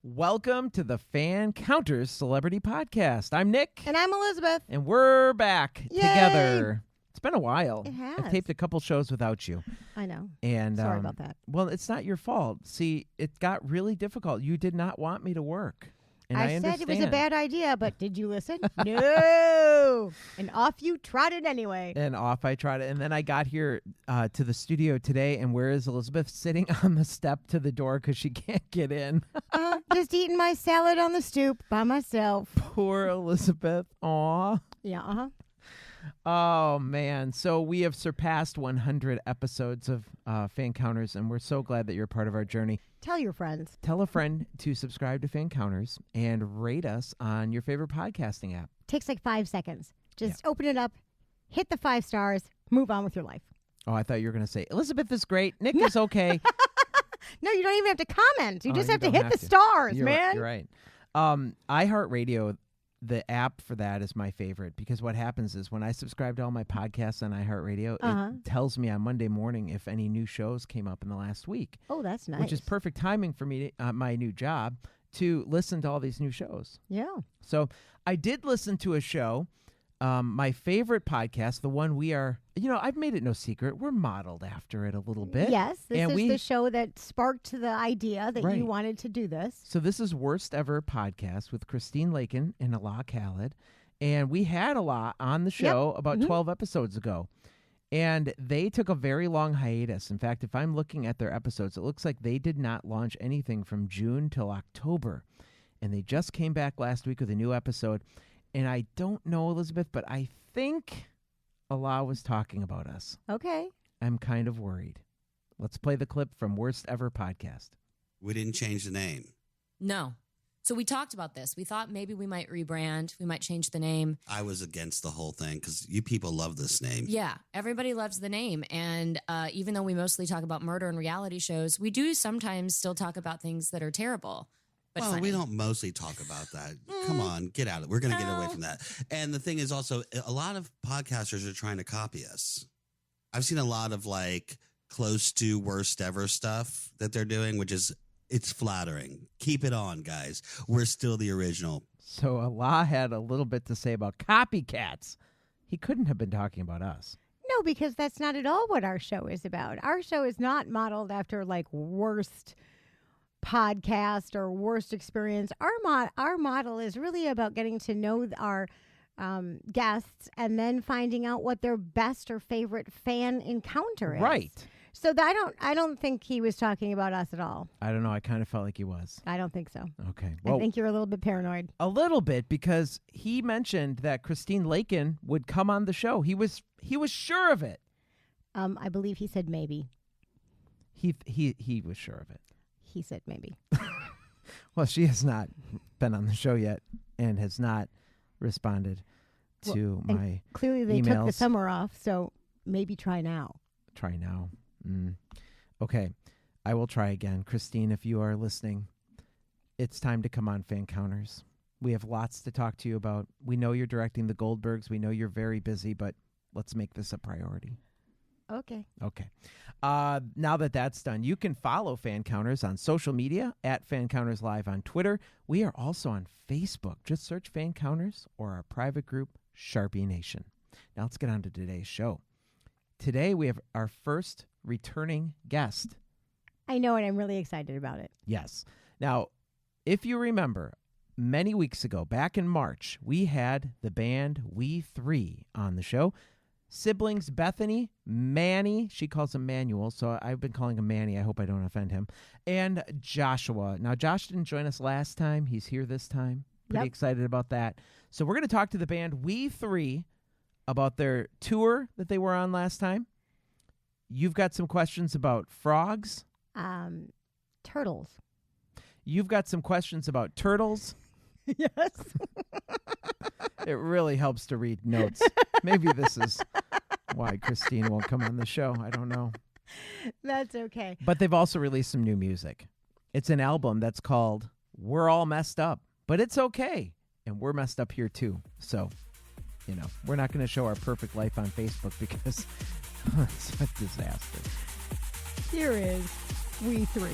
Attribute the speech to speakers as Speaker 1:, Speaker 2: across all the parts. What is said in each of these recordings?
Speaker 1: Welcome to the Fancounters Celebrity Podcast. I'm Nick.
Speaker 2: And I'm Elizabeth.
Speaker 1: And we're back
Speaker 2: Yay!
Speaker 1: Together. It's been a while.
Speaker 2: It has.
Speaker 1: I've taped a couple shows without you.
Speaker 2: I know.
Speaker 1: And
Speaker 2: sorry about that.
Speaker 1: Well, it's not your fault. See, it got really difficult. You did not want me to work. And I
Speaker 2: said
Speaker 1: understand.
Speaker 2: it was a bad idea, but did you listen? No. And off you trotted anyway.
Speaker 1: And off I tried it. And then I got here to the studio today, and where is Elizabeth? Sitting on the step to the door because she can't get in.
Speaker 2: Just eating my salad on the stoop by myself.
Speaker 1: Poor Elizabeth. Aw.
Speaker 2: Yeah,
Speaker 1: Oh, man. So we have surpassed 100 episodes of Fancounters, and we're so glad that you're a part of our journey.
Speaker 2: Tell your friends.
Speaker 1: Tell a friend to subscribe to Fancounters and rate us on your favorite podcasting app.
Speaker 2: Takes like 5 seconds. Just open it up, hit the 5 stars, move on with your life.
Speaker 1: Oh, I thought you were going to say, Elizabeth is great. Nick is okay.
Speaker 2: No, you don't even have to comment. You just have to
Speaker 1: don't
Speaker 2: hit the stars,
Speaker 1: You're
Speaker 2: man.
Speaker 1: You're right. iHeartRadio, the app for that is my favorite because what happens is when I subscribe to all my podcasts on iHeartRadio, it tells me on Monday morning if any new shows came up in the last week.
Speaker 2: Oh, that's nice.
Speaker 1: Which is perfect timing for me, my new job, to listen to all these new shows.
Speaker 2: Yeah.
Speaker 1: So I did listen to a show, my favorite podcast, the one we are, I've made it no secret. We're modeled after it a little bit.
Speaker 2: Yes, this is the show that sparked the idea that you wanted to do this.
Speaker 1: So this is Worst Ever Podcast with Christine Lakin and Ala Khaled. And we had Ala on the show about 12 episodes ago. And they took a very long hiatus. In fact, if I'm looking at their episodes, it looks like they did not launch anything from June till October. And they just came back last week with a new episode. And I don't know, Elizabeth, but I think Ala was talking about us.
Speaker 2: Okay.
Speaker 1: I'm kind of worried. Let's play the clip from Worst Ever Podcast.
Speaker 3: We didn't change the name.
Speaker 4: No. So we talked about this. We thought maybe we might rebrand. We might change the name.
Speaker 3: I was against the whole thing because you people love this name.
Speaker 4: Yeah, everybody loves the name. And even though we mostly talk about murder and reality shows, we do sometimes still talk about things that are terrible. But
Speaker 3: well,
Speaker 4: funny.
Speaker 3: we don't mostly talk about that. Come on, get out of it. We're going to get away from that. And the thing is also, a lot of podcasters are trying to copy us. I've seen a lot of close to worst ever stuff that they're doing, which is, it's flattering. Keep it on, guys. We're still the original.
Speaker 1: So Ala had a little bit to say about copycats. He couldn't have been talking about us.
Speaker 2: No, because that's not at all what our show is about. Our show is not modeled after worst podcast or worst experience. Our model is really about getting to know our guests and then finding out what their best or favorite fan encounter is.
Speaker 1: Right.
Speaker 2: So I don't think he was talking about us at all.
Speaker 1: I don't know. I kind of felt like he was.
Speaker 2: I don't think so.
Speaker 1: Okay.
Speaker 2: Well, I think you're a little bit paranoid.
Speaker 1: A little bit, because he mentioned that Christine Lakin would come on the show. He was sure of it.
Speaker 2: I believe he said maybe.
Speaker 1: He was sure of it.
Speaker 2: He said maybe.
Speaker 1: Well, she has not been on the show yet and has not responded to my
Speaker 2: clearly they
Speaker 1: emails.
Speaker 2: took the summer off, so maybe try now.
Speaker 1: Try now. Okay. I will try again. Christine, if you are listening, it's time to come on Fancounters. We have lots to talk to you about. We know you're directing the Goldbergs. We know you're very busy, but let's make this a priority.
Speaker 2: Okay.
Speaker 1: Now that that's done, you can follow Fancounters on social media at Fancounters Live on Twitter. We are also on Facebook. Just search Fancounters or our private group, Sharpie Nation. Now let's get on to today's show. Today we have our first returning guest.
Speaker 2: I know, and I'm really excited about it.
Speaker 1: Yes. Now, if you remember, many weeks ago, back in March, we had the band We Three on the show. Siblings Bethany, Manny, she calls him Manuel, so I've been calling him Manny. I hope I don't offend him. And Joshua. Now, Josh didn't join us last time. He's here this time. Pretty excited about that. So we're going to talk to the band We Three about their tour that they were on last time. You've got some questions about frogs.
Speaker 2: Turtles.
Speaker 1: You've got some questions about turtles.
Speaker 2: Yes.
Speaker 1: It really helps to read notes. Maybe this is why Christine won't come on the show. I don't know.
Speaker 2: That's okay.
Speaker 1: But they've also released some new music. It's an album that's called We're All Messed Up, but it's okay. And we're messed up here too. So, we're not going to show our perfect life on Facebook because it's a disaster.
Speaker 2: Here is We Three.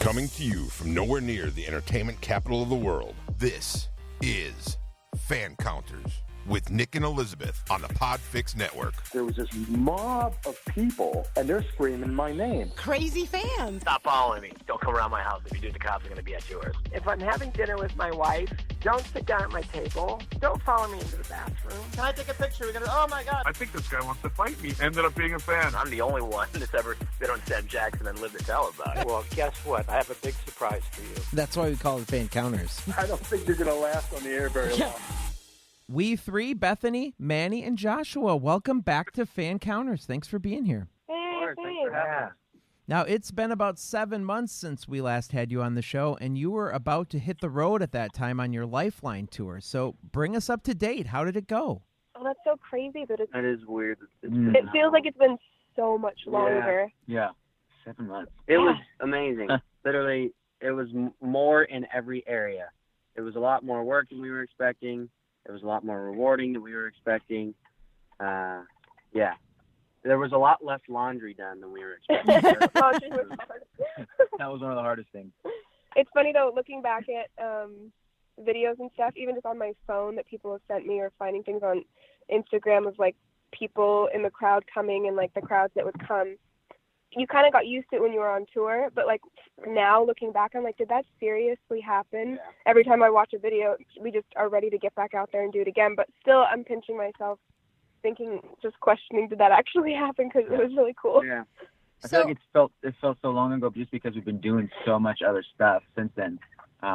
Speaker 5: Coming to you from nowhere near the entertainment capital of the world, this is Fancounters with Nick and Elizabeth on the Podfix Network.
Speaker 6: There was this mob of people, and they're screaming my name.
Speaker 2: Crazy fans.
Speaker 7: Stop following me. Don't come around my house. If you do, the cops are going to be at yours. If I'm having dinner with my wife, don't sit down at my table. Don't follow me into the bathroom. Can I take a picture? We're gonna. Oh my God.
Speaker 8: I think this guy wants to fight me. Ended up being a fan.
Speaker 7: I'm the only one that's ever been on Sam Jackson and lived to tell about it. Well, guess what? I have a big surprise for you.
Speaker 1: That's why we call it Fancounters.
Speaker 6: I don't think you're going to last on the air very long.
Speaker 1: We three, Bethany, Manny, and Joshua, welcome back to Fancounters. Thanks for being here.
Speaker 7: Thanks for having us.
Speaker 1: Now, it's been about 7 months since we last had you on the show, and you were about to hit the road at that time on your Lifeline tour. So bring us up to date. How did it go?
Speaker 9: Oh, that's so crazy that
Speaker 10: That is weird.
Speaker 9: it feels like it's been so much longer.
Speaker 10: Yeah. 7 months. It was amazing. Literally, it was more in every area. It was a lot more work than we were expecting. It was a lot more rewarding than we were expecting. Yeah. There was a lot less laundry done than we were expecting.
Speaker 9: Laundry was hard.
Speaker 10: That was one of the hardest things.
Speaker 9: It's funny though, looking back at videos and stuff, even just on my phone that people have sent me, or finding things on Instagram of like people in the crowd coming and like the crowds that would come. You kind of got used to it when you were on tour, but like now looking back, I'm like, did that seriously happen?
Speaker 10: Yeah.
Speaker 9: Every time I watch a video, we just are ready to get back out there and do it again. But still, I'm pinching myself, thinking, just questioning, did that actually happen? Because it was really cool.
Speaker 10: Yeah. I feel like it felt so long ago just because we've been doing so much other stuff since then.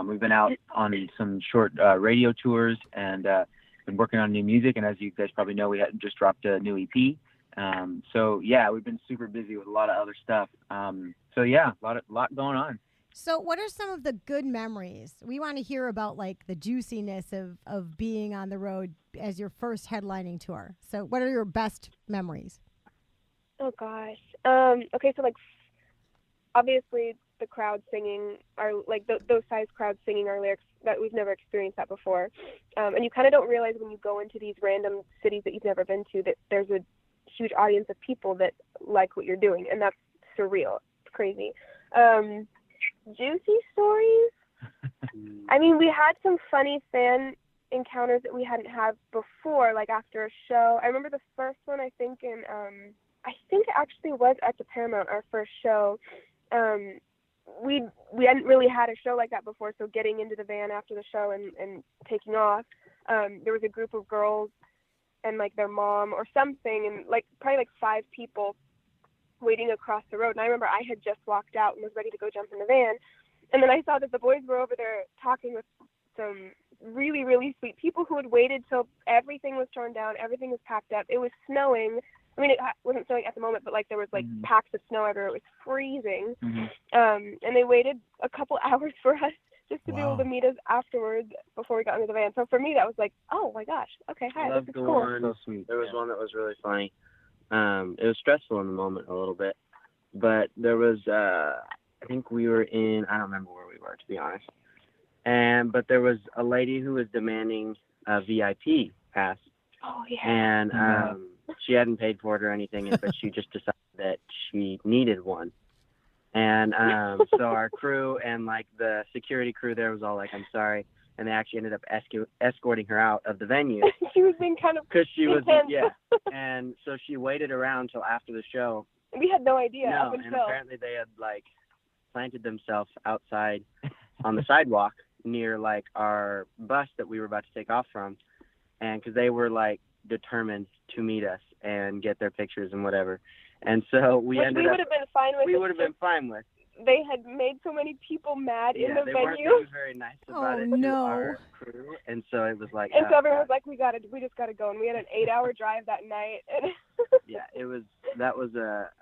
Speaker 10: We've been out on some short radio tours and been working on new music. And as you guys probably know, we had just dropped a new EP. So yeah, we've been super busy with a lot of other stuff. So yeah, a lot going on.
Speaker 2: So what are some of the good memories? We want to hear about like the juiciness of being on the road as your first headlining tour. So what are your best memories?
Speaker 9: Oh gosh. Okay, so like obviously the crowd singing are like those size crowds singing our lyrics, that we've never experienced that before. And you kind of don't realize when you go into these random cities that you've never been to that there's a huge audience of people that like what you're doing, and that's surreal. It's crazy. Juicy stories. I mean, we had some funny fan encounters that we hadn't had before, like after a show. I remember the first one, I think it actually was at the Paramount, our first show. We hadn't really had a show like that before, so getting into the van after the show and taking off, there was a group of girls and like their mom or something, and like probably like 5 people waiting across the road. And I remember I had just walked out and was ready to go jump in the van, and then I saw that the boys were over there talking with some really, really sweet people who had waited till everything was torn down, everything was packed up. It was snowing. I mean, it wasn't snowing at the moment, but like there was like packs of snow everywhere. It was freezing. And they waited a couple hours for us just to be able to meet us afterwards before we got into the van. So for me, that was like, oh my gosh, okay, hi, this is cool.
Speaker 10: So sweet. There was one that was really funny. It was stressful in the moment a little bit, but there was, I think we were in, I don't remember where we were, to be honest. But there was a lady who was demanding a VIP pass.
Speaker 9: Oh yeah.
Speaker 10: And she hadn't paid for it or anything, but she just decided that she needed one. And so our crew and like the security crew there was all like, I'm sorry. And they actually ended up escorting her out of the venue.
Speaker 9: She was being kind of,
Speaker 10: because she was, and so she waited around till after the show.
Speaker 9: We had no idea.
Speaker 10: No, and apparently they had like planted themselves outside on the sidewalk near like our bus that we were about to take off from. And because they were like determined to meet us and get their pictures and whatever. And so we would have been fine with. We would have been fine with.
Speaker 9: They had made so many people mad in the
Speaker 10: they
Speaker 9: venue.
Speaker 10: Weren't being very nice about it to our crew, and so it was like.
Speaker 9: And so everyone was like, "We just gotta go." And we had an 8-hour drive that night.
Speaker 10: Yeah, that was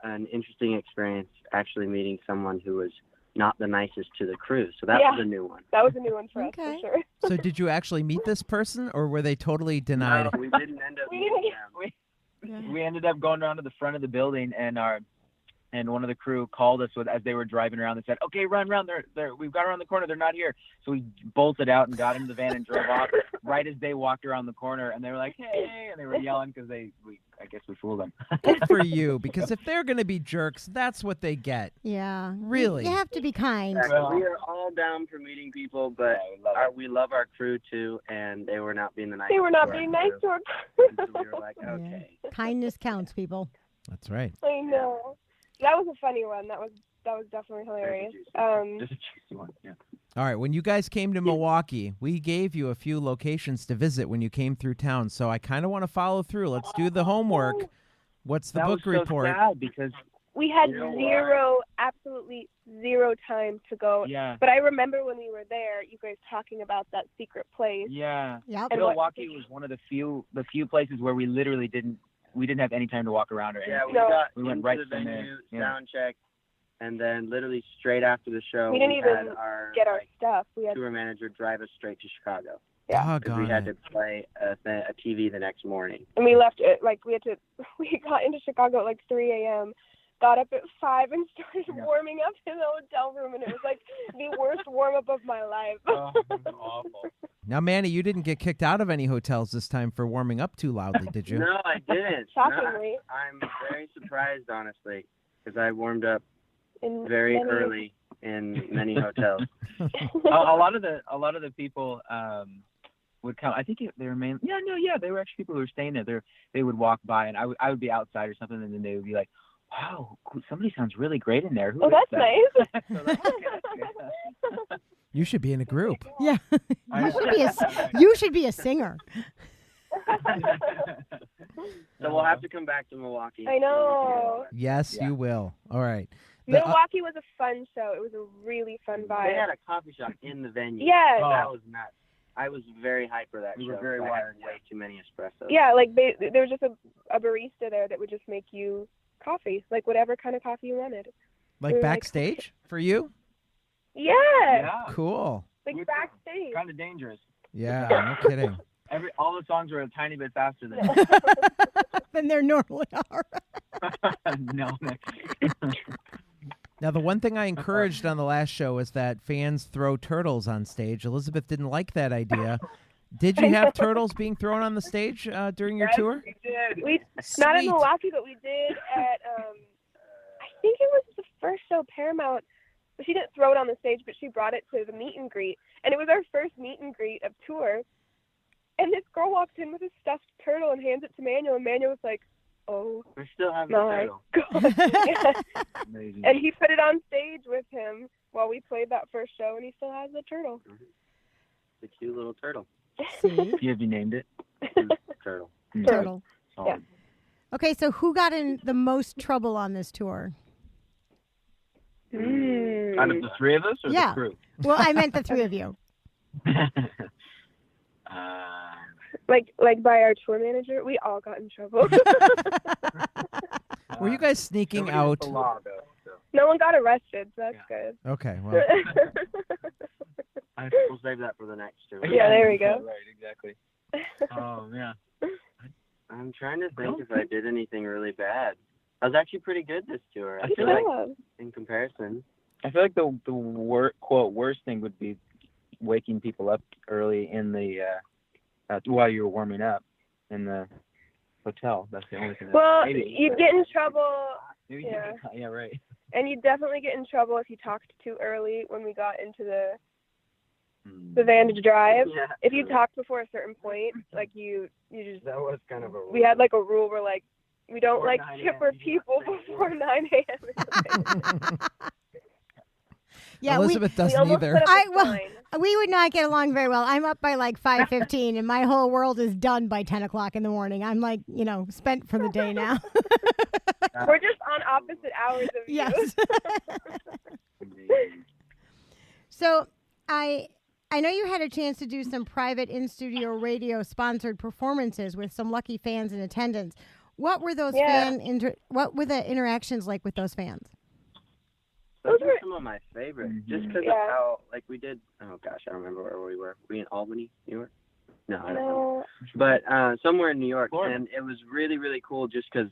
Speaker 10: an interesting experience, actually meeting someone who was not the nicest to the crew. So that was a new one.
Speaker 9: That was a new one for us, for sure.
Speaker 1: So did you actually meet this person, or were they totally denied?
Speaker 10: No, we didn't end up meeting them.
Speaker 11: We ended up going around to the front of the building, and our
Speaker 10: and one of the crew called us as they were driving around and said, "Okay, run. We've got around the corner. They're not here." So we bolted out and got into the van and drove off right as they walked around the corner, and they were like, "Hey," and they were yelling because I guess we fooled them.
Speaker 1: Good for you, because if they're going to be jerks, that's what they get.
Speaker 2: Yeah.
Speaker 1: Really.
Speaker 2: You have to be kind.
Speaker 11: We are all down for meeting people, but we love our crew too, and they were not being the nice.
Speaker 9: They were not being nice to our crew.
Speaker 11: So we were like, okay.
Speaker 2: Yeah. Kindness counts, people.
Speaker 1: That's right.
Speaker 9: I know. That was a funny one. That was definitely hilarious.
Speaker 10: Just a juicy one, yeah.
Speaker 1: All right, when you guys came to Milwaukee, we gave you a few locations to visit when you came through town, so I kind of want to follow through. Let's do the homework. What's the book report?
Speaker 10: That was so sad because
Speaker 9: we had absolutely zero time to go.
Speaker 10: Yeah.
Speaker 9: But I remember when we were there, you guys talking about that secret place.
Speaker 10: Yeah.
Speaker 2: Yep.
Speaker 9: And
Speaker 10: Milwaukee was one of the few places where we literally didn't have any time to walk around or anything.
Speaker 11: Yeah,
Speaker 10: we went right
Speaker 11: to the
Speaker 10: from
Speaker 11: venue,
Speaker 10: there.
Speaker 11: sound check, and then literally straight after the show,
Speaker 9: we didn't even
Speaker 11: had our
Speaker 9: get our stuff. We had
Speaker 11: tour manager drive us straight to Chicago.
Speaker 9: Yeah.
Speaker 11: Because we had to play a TV the next morning.
Speaker 9: And we left it we got into Chicago at like 3 a.m., got up at 5 and started warming up in the hotel room, and it was like the worst warm up of my life.
Speaker 10: Oh, it was awful.
Speaker 1: Now, Manny, you didn't get kicked out of any hotels this time for warming up too loudly, did you?
Speaker 11: No, I didn't.
Speaker 9: Shockingly.
Speaker 11: No, I'm very surprised, honestly, because I warmed up very
Speaker 9: many-
Speaker 11: early in many hotels.
Speaker 10: a lot of the people would come. I think they were mainly they were actually people who were staying there. They would walk by, and I would be outside or something, and then they would be like, "Wow, somebody sounds really great in there." Who is
Speaker 9: that's
Speaker 10: that?
Speaker 9: nice.
Speaker 10: So that's good.
Speaker 1: You should be in a group.
Speaker 2: Yeah. You should be a singer.
Speaker 11: So we'll have to come back to Milwaukee.
Speaker 9: I know.
Speaker 1: Yes, you will. All right.
Speaker 9: Milwaukee was a fun show. It was a really fun vibe.
Speaker 11: They had a coffee shop in the venue.
Speaker 9: Yes.
Speaker 11: That was nuts. I was very hyped for that
Speaker 10: We
Speaker 11: show.
Speaker 10: were very
Speaker 11: I had
Speaker 10: wired,
Speaker 11: way too many espressos.
Speaker 9: Yeah, like there was just a barista there that would just make you coffee, like whatever kind of coffee you wanted.
Speaker 1: Like backstage for you?
Speaker 9: Yeah.
Speaker 10: Yeah.
Speaker 1: Cool.
Speaker 9: Like backstage.
Speaker 10: Kind of dangerous.
Speaker 1: Yeah, no kidding.
Speaker 10: All the songs were a tiny bit faster than
Speaker 2: Than they normally are.
Speaker 10: No.
Speaker 1: Now, the one thing I encouraged on the last show was that fans throw turtles on stage. Elizabeth didn't like that idea. Did you have turtles being thrown on the stage during your tour?
Speaker 10: We did.
Speaker 9: Not in Milwaukee, but we did at I think it was the first show, Paramount. She didn't throw it on the stage, but she brought it to the meet and greet, and it was our first meet and greet of tour. And this girl walks in with a stuffed turtle and hands it to Manuel, and Manuel was like, "Oh,
Speaker 11: we still have
Speaker 9: my
Speaker 11: the turtle."
Speaker 9: God.
Speaker 10: Amazing.
Speaker 9: And he put it on stage with him while we played that first show, and he still has the turtle.
Speaker 11: The cute little turtle.
Speaker 2: See?
Speaker 10: Have you named it?
Speaker 11: Turtle.
Speaker 2: Turtle.
Speaker 9: Yeah.
Speaker 2: Okay, so who got in the most trouble on this tour?
Speaker 10: Out of the three of us or
Speaker 2: Yeah.
Speaker 10: the crew?
Speaker 2: Well, I meant the three of you.
Speaker 9: Like by our tour manager, we all got in trouble.
Speaker 1: Were you guys sneaking out?
Speaker 9: No one got arrested, so that's good.
Speaker 1: Okay, well,
Speaker 11: We'll save that for the next tour.
Speaker 9: Yeah, there we go.
Speaker 10: Right, exactly. Oh, yeah.
Speaker 11: I'm trying to think if I did anything really bad. I was actually pretty good this tour. I feel
Speaker 9: Yeah.
Speaker 11: like, in comparison.
Speaker 10: I feel like the quote worst thing would be waking people up early in the while you were warming up in the hotel. That's the only thing.
Speaker 9: Well,
Speaker 10: maybe.
Speaker 9: you'd get in trouble.
Speaker 10: Maybe
Speaker 9: Yeah.
Speaker 10: Yeah, right.
Speaker 9: And you'd definitely get in trouble if you talked too early when we got into the van to drive.
Speaker 11: Yeah.
Speaker 9: If you talked before a certain point, like you just.
Speaker 11: That was kind of a rule.
Speaker 9: We had like a rule where like we don't
Speaker 11: Before
Speaker 9: like
Speaker 11: 9
Speaker 9: chipper
Speaker 11: a.m., you
Speaker 9: people
Speaker 11: don't say
Speaker 9: before 9 a.m.
Speaker 2: Yeah,
Speaker 1: Elizabeth
Speaker 9: we
Speaker 1: doesn't
Speaker 9: almost
Speaker 1: either.
Speaker 9: put up a
Speaker 2: well,
Speaker 9: sign.
Speaker 2: we would not get along very well. I'm up by like 5:15, and my whole world is done by 10 o'clock in the morning. I'm like, spent for the day now.
Speaker 9: We're just on opposite hours of you.
Speaker 2: Yes. So I know you had a chance to do some private in-studio radio sponsored performances with some lucky fans in attendance. What were those what were the interactions like with those fans?
Speaker 11: Those were some of my favorites, just because
Speaker 9: Yeah.
Speaker 11: of how, like, we did. Oh gosh, I don't remember where we were. Were we in Albany, New York? No, I don't know. But somewhere in New York,
Speaker 10: Florida.
Speaker 11: and it was really, really cool, just because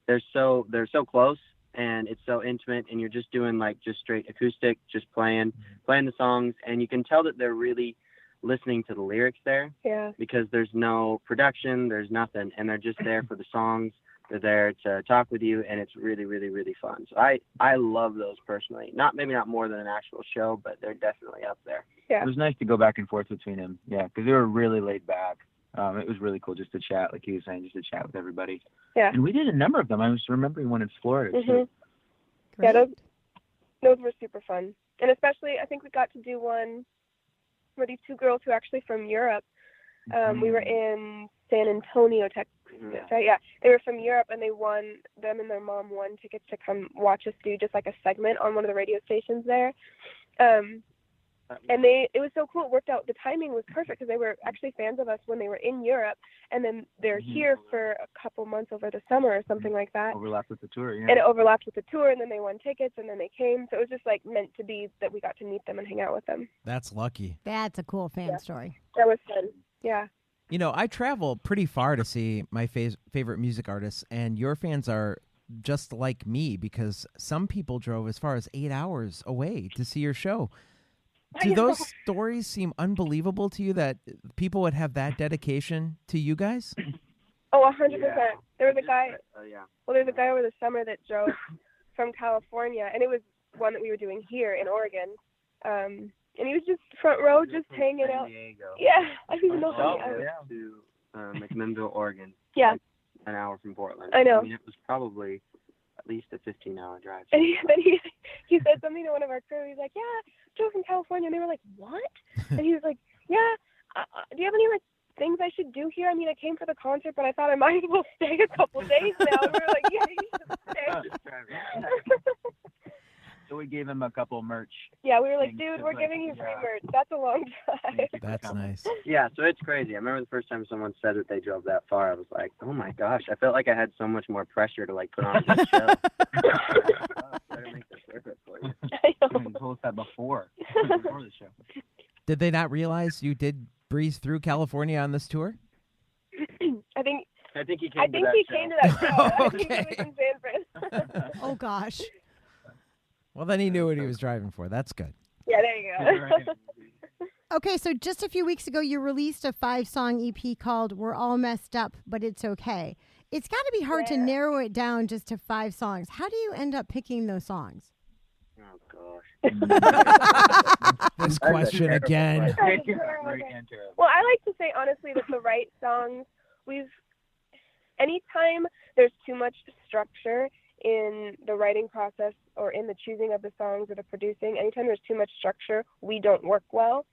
Speaker 11: they're so close, and it's so intimate, and you're just doing like just straight acoustic, just playing the songs, and you can tell that they're really listening to the lyrics there.
Speaker 9: Yeah.
Speaker 11: Because there's no production, there's nothing, and they're just there for the songs. They're there to talk with you, and it's really, really, really fun. So I love those personally. Maybe not more than an actual show, but they're definitely up there.
Speaker 9: Yeah.
Speaker 10: It was nice to go back and forth between them. Yeah, because they were really laid back. It was really cool just to chat, like he was saying, just to chat with everybody.
Speaker 9: Yeah.
Speaker 10: And we did a number of them. I was remembering one in Florida too.
Speaker 9: Mm-hmm. Yeah, those were super fun. And especially, I think we got to do one where these two girls who are actually from Europe. We were in San Antonio, Texas. Yeah, they were from Europe, and them and their mom won tickets to come watch us do just like a segment on one of the radio stations there. And it was so cool. It worked out. The timing was perfect because they were actually fans of us when they were in Europe, and then they're here for a couple months over the summer or something like that.
Speaker 10: Overlapped with the tour, yeah.
Speaker 9: And it overlapped with the tour, and then they won tickets, and then they came. So it was just like meant to be that we got to meet them and hang out with them.
Speaker 1: That's lucky.
Speaker 2: That's a cool fan story.
Speaker 9: That was fun. Yeah.
Speaker 1: You know, I travel pretty far to see my favorite music artists, and your fans are just like me because some people drove as far as 8 hours away to see your show. Do those stories seem unbelievable to you that people would have that dedication to you guys?
Speaker 9: Oh, 100%. There was a guy.
Speaker 11: Yeah.
Speaker 9: Well, there's a guy over the summer that drove from California, and it was one that we were doing here in Oregon. And he was just front row, just hanging out. Yeah, I don't even know how many hours.
Speaker 11: To McMinnville, Oregon.
Speaker 9: Yeah.
Speaker 11: Like an hour from Portland.
Speaker 9: I know.
Speaker 11: I mean, it was probably at least a 15-hour drive.
Speaker 9: And then he said something to one of our crew. He's like, "Yeah, drove from California." And they were like, "What?" And he was like, "Yeah, do you have any like things I should do here? I mean, I came for the concert, but I thought I might as well stay a couple days now." And we were like, "Yeah, you should stay."
Speaker 10: So we gave him a couple merch.
Speaker 9: Yeah, we were like, "Dude, we're giving you free merch. That's a long drive."
Speaker 1: That's nice.
Speaker 11: Yeah, so it's crazy. I remember the first time someone said that they drove that far, I was like, oh my gosh. I felt like I had so much more pressure to like put on a good show. Better make this worth it for you.
Speaker 9: I know.
Speaker 10: You told us that before the show.
Speaker 1: Did they not realize you did breeze through California on this tour?
Speaker 9: I think
Speaker 11: he came
Speaker 9: I
Speaker 11: to
Speaker 9: think
Speaker 11: that
Speaker 9: he
Speaker 11: show.
Speaker 9: came to that show. I think he
Speaker 1: Okay.
Speaker 9: was in San Fran.
Speaker 2: Oh, gosh.
Speaker 1: Well, then he knew what he was driving for. That's good.
Speaker 9: Yeah, there you go.
Speaker 2: Okay, so just a few weeks ago, you released a 5-song EP called We're All Messed Up, But It's Okay. It's got to be hard to narrow it down just to 5 songs. How do you end up picking those songs?
Speaker 11: Oh, gosh.
Speaker 1: This question again.
Speaker 9: Well, I like to say, honestly, that the right songs, anytime there's too much structure in the writing process or in the choosing of the songs or the producing, anytime there's too much structure, we don't work well.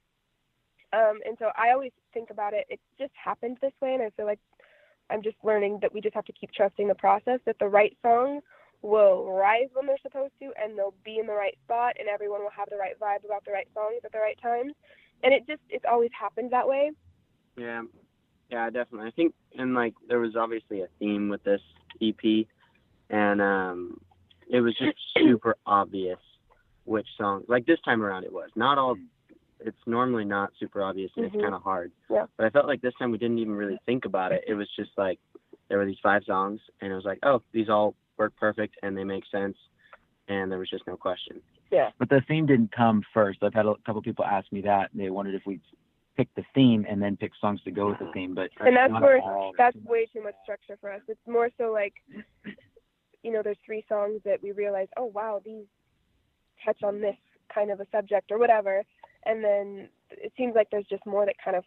Speaker 9: And so I always think about it just happened this way, and I feel like I'm just learning that we just have to keep trusting the process, that the right songs will rise when they're supposed to, and they'll be in the right spot, and everyone will have the right vibe about the right songs at the right times. And it's always happened that way.
Speaker 11: Yeah, definitely. I think, and like, there was obviously a theme with this EP, and it was just super obvious which song. Like this time around, it was not all. It's normally not super obvious, and it's kind of hard.
Speaker 9: Yeah.
Speaker 11: But I felt like this time we didn't even really think about it. It was just like there were these 5 songs, and it was like, oh, these all work perfect, and they make sense, and there was just no question.
Speaker 9: Yeah.
Speaker 10: But the theme didn't come first. I've had a couple people ask me that, and they wondered if we pick the theme and then pick songs to go with the theme. But
Speaker 9: and that's way too much structure for us. It's more so like, there's 3 songs that we realize, oh wow, these touch on this kind of a subject or whatever, and then it seems like there's just more that kind of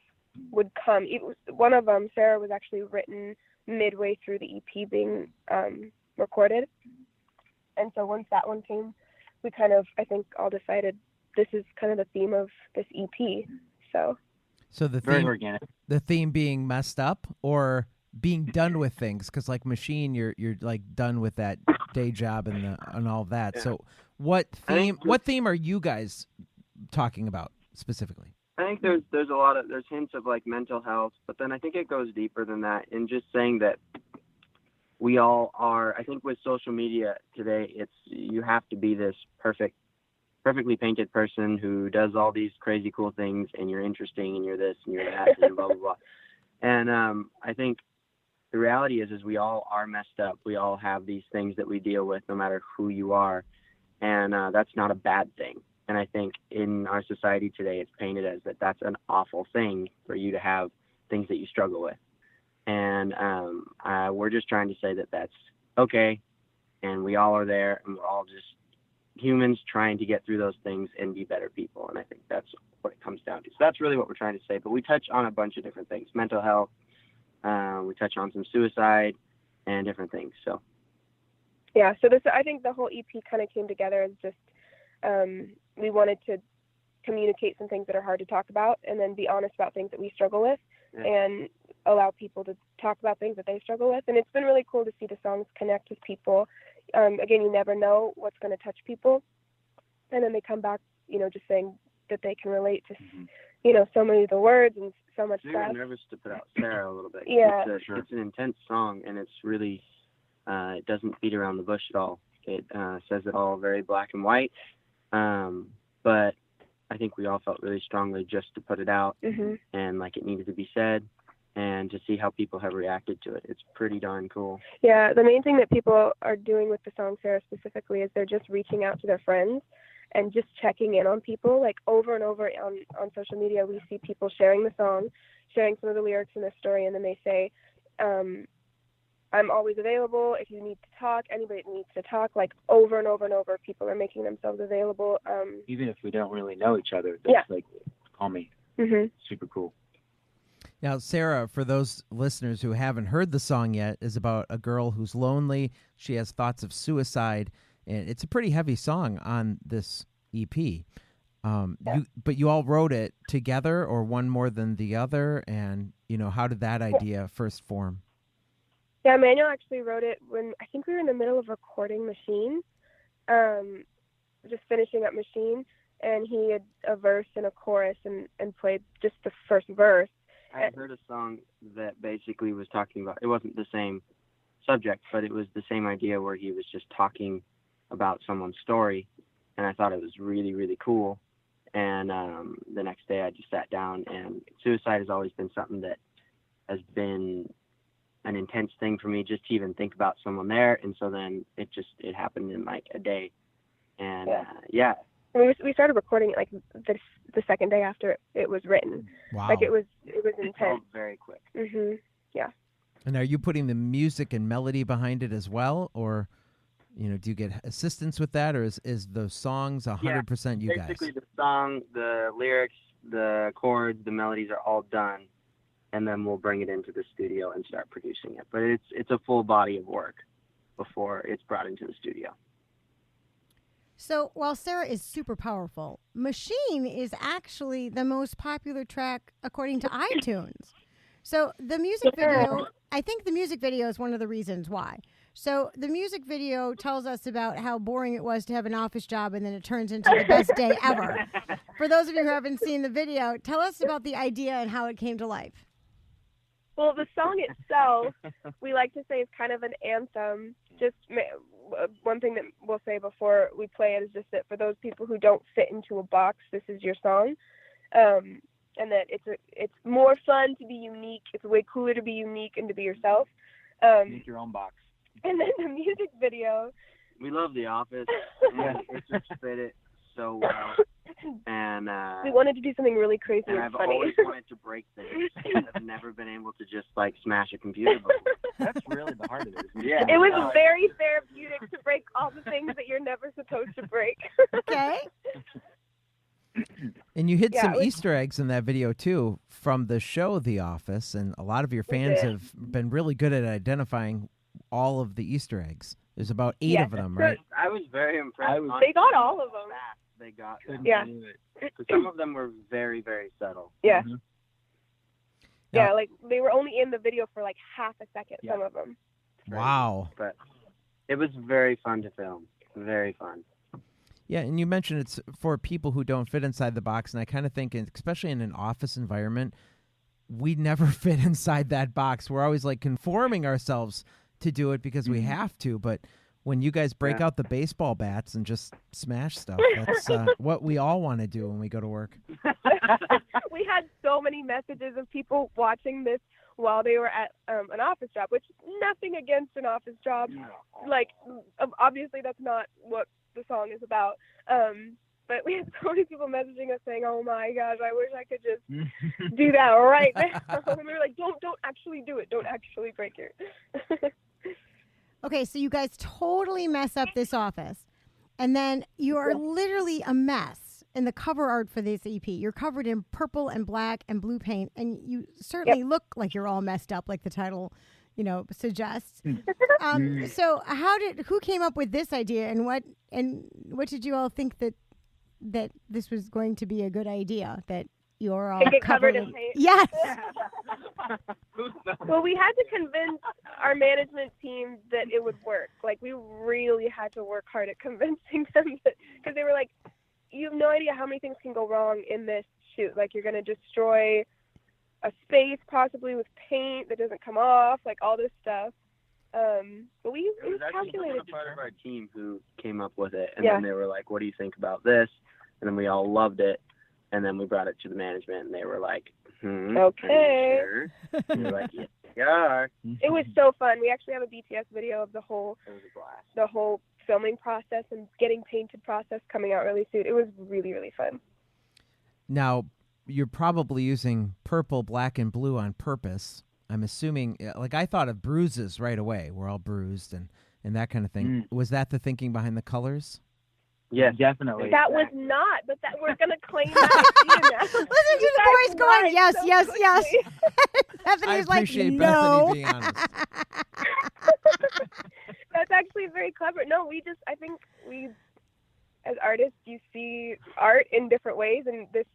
Speaker 9: would come. One of them, Sarah, was actually written midway through the EP being recorded, and so once that one came, we kind of, I think, all decided this is kind of the theme of this EP. So
Speaker 1: the
Speaker 10: very
Speaker 1: theme,
Speaker 10: organic.
Speaker 1: The theme being messed up or being done with things, because like Machine, you're like done with that day job and all of that. Yeah. So what theme are you guys talking about specifically?
Speaker 11: I think there's hints of like mental health, but then I think it goes deeper than that, in just saying that we all are. I think with social media today, you have to be this perfectly painted person who does all these crazy cool things, and you're interesting, and you're this, and you're that, and blah blah blah. And I think the reality is we all are messed up. We all have these things that we deal with, no matter who you are, and that's not a bad thing. And I think in our society today, it's painted as that's an awful thing for you to have things that you struggle with. And we're just trying to say that that's okay, and we all are there, and we're all just humans trying to get through those things and be better people. And I think that's what it comes down to. So that's really what we're trying to say. But we touch on a bunch of different things: mental health. We touch on some suicide and different things. So
Speaker 9: yeah, so I think the whole EP kind of came together as just we wanted to communicate some things that are hard to talk about, and then be honest about things that we struggle with, and allow people to talk about things that they struggle with. And it's been really cool to see the songs connect with people. Again, you never know what's going to touch people, and then they come back, just saying that they can relate to, so many of the words and so much
Speaker 11: we
Speaker 9: stuff.
Speaker 11: were nervous to put out Sarah a little bit.
Speaker 9: Yeah,
Speaker 11: it's an intense song, and it's really it doesn't beat around the bush at all. It says it all very black and white. But I think we all felt really strongly just to put it out, and like it needed to be said, and to see how people have reacted to it. It's pretty darn cool.
Speaker 9: Yeah, the main thing that people are doing with the song Sarah specifically is they're just reaching out to their friends and just checking in on people. Like over and over on social media, we see people sharing the song, sharing some of the lyrics in their story, and then they say, I'm always available if you need to talk, anybody that needs to talk. Like over and over and over, people are making themselves available.
Speaker 10: Even if we don't really know each other, like, call me. Super cool.
Speaker 1: Now, Sarah, for those listeners who haven't heard the song yet, is about a girl who's lonely. She has thoughts of suicide, and it's a pretty heavy song on this EP. But you all wrote it together, or one more than the other, and how did that idea first form?
Speaker 9: Yeah, Emmanuel actually wrote it when I think we were in the middle of recording Machine, just finishing up Machine, and he had a verse and a chorus and played just the first verse.
Speaker 11: I heard a song that basically was talking about, it wasn't the same subject, but it was the same idea where he was just talking about someone's story, and I thought it was really, really cool. And the next day I just sat down, and suicide has always been something that has been an intense thing for me, just to even think about someone there. And so then it happened in like a day. And we started recording it like the second day after it was written.
Speaker 1: Wow.
Speaker 9: Like it was intense.
Speaker 11: It very quick.
Speaker 9: Yeah.
Speaker 1: And are you putting the music and melody behind it as well, or do you get assistance with that, or is the songs 100% you guys?
Speaker 11: Basically, the song, the lyrics, the chords, the melodies are all done, and then we'll bring it into the studio and start producing it. But it's a full body of work before it's brought into the studio.
Speaker 2: So while Sarah is super powerful, Machine is actually the most popular track according to iTunes. So the music video, I think the music video is one of the reasons why. So the music video tells us about how boring it was to have an office job, and then it turns into the best day ever. For those of you who haven't seen the video, tell us about the idea and how it came to life.
Speaker 9: Well, the song itself, we like to say is kind of an anthem. Just one thing that we'll say before we play it is just that for those people who don't fit into a box, this is your song. And that it's more fun to be unique. It's way cooler to be unique and to be yourself.
Speaker 10: Make your own box.
Speaker 9: And then the music video.
Speaker 11: We love The Office, and it just fit it so well. And
Speaker 9: we wanted to do something really crazy and
Speaker 11: I've
Speaker 9: funny.
Speaker 11: always wanted to break things. I've never been able to just like smash a computer before.
Speaker 10: That's really the heart of it.
Speaker 11: Yeah.
Speaker 9: It was very therapeutic to break all the things that you're never supposed to break.
Speaker 2: Okay.
Speaker 1: And you hid some Easter eggs in that video, too, from the show The Office, and a lot of your fans have been really good at identifying all of the Easter eggs. There's about 8 of them, right?
Speaker 11: I was very impressed.
Speaker 9: They got all of them.
Speaker 11: They got them.
Speaker 9: Yeah.
Speaker 11: Because some of them were very, very subtle.
Speaker 9: Yeah.
Speaker 10: Mm-hmm.
Speaker 9: Yeah, like they were only in the video for like half a second, some of them.
Speaker 1: Wow.
Speaker 11: But it was very fun to film. Very fun.
Speaker 1: Yeah, and you mentioned it's for people who don't fit inside the box, and I kind of think, especially in an office environment, we never fit inside that box. We're always like conforming ourselves to do it because we have to, but when you guys break out the baseball bats and just smash stuff, that's what we all want to do when we go to work.
Speaker 9: We had so many messages of people watching this while they were at an office job, which nothing against an office job. Like, obviously that's not what the song is about. But we had so many people messaging us saying, "Oh my gosh, I wish I could just do that right now." And we were like, "Don't actually do it. Don't actually break your."
Speaker 2: Okay, so you guys totally mess up this office, and then you are literally a mess in the cover art for this EP. You're covered in purple and black and blue paint, and you certainly look like you're all messed up, like the title, suggests. So who came up with this idea, and what did you all think that this was going to be a good idea, that you're all
Speaker 9: get covered in paint?
Speaker 2: Yes.
Speaker 9: Well, we had to convince our management team that it would work. Like, we really had to work hard at convincing them, because they were like, "You have no idea how many things can go wrong in this shoot. Like, you're going to destroy a space possibly with paint that doesn't come off, like all this stuff." But we calculated.
Speaker 11: Part of our team who came up with it, and then they were like, "What do you think about this?" And then we all loved it, and then we brought it to the management, and they were like,
Speaker 9: "Okay."
Speaker 11: Sure? We were like, "Yes, we are."
Speaker 9: It was so fun. We actually have a BTS video of the whole filming process and getting painted process coming out really soon. It was really, really fun.
Speaker 1: Now, you're probably using purple, black, and blue on purpose. I'm assuming, like, I thought of bruises right away. We're all bruised and that kind of thing. Was that the thinking behind the colors?
Speaker 10: Yeah, definitely.
Speaker 9: That was not, but that we're going to claim that idea now.
Speaker 2: Listen to the boys going, yes,
Speaker 9: so
Speaker 2: yes,
Speaker 9: quickly.
Speaker 2: yes. Bethany's
Speaker 1: I appreciate
Speaker 2: no.
Speaker 1: Bethany being honest.
Speaker 9: That's actually very clever. No, I think we, as artists, you see art in different ways, and this